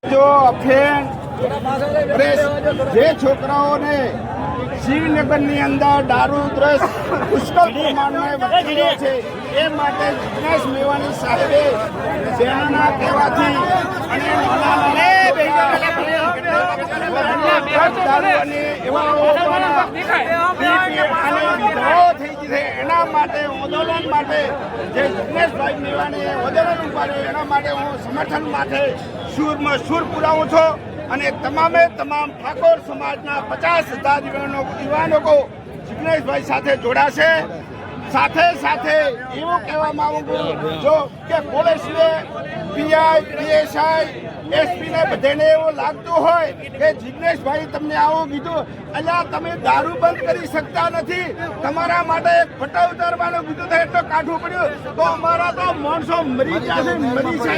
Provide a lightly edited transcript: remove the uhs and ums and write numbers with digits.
जो अफेन जे छोकराओने श्रीनगરની અંદર દારૂ દ્રસ પુષ્કળ પ્રમાણમાં વધી રહ્યો છે એ માટે જિગ્નેશ મેવાણી સાહેબે સેનાના કહેવાથી અને એના માટે આંદોલન માટે જે જિગ્નેશભાઈ મેવાણીએ આંદોલન ઉપાડ્યું એના માટે હું સમર્થન માટે સુરમાં સુર પુરાવું છું અને તમામે તમામ ઠાકોર સમાજના 50,000 યુવાનો જિગ્નેશભાઈ સાથે જોડાશે। સાથે સાથે એવું કહેવા માંગુ જો કે પોલીસને પીઆઈ પીએસઆઈ એસપીને બધાને એવું લાગતું હોય કે જિગ્નેશભાઈ તમને આવું કીધું અલ્યા તમે દારૂ બંધ કરી શકતા નથી, તમારા માટે એક ફટા ઉતારવાનું કીધું તો એટલો કાઢવું પડ્યું તો અમારા તો માણસો મરી ગયા છે, મરી છે।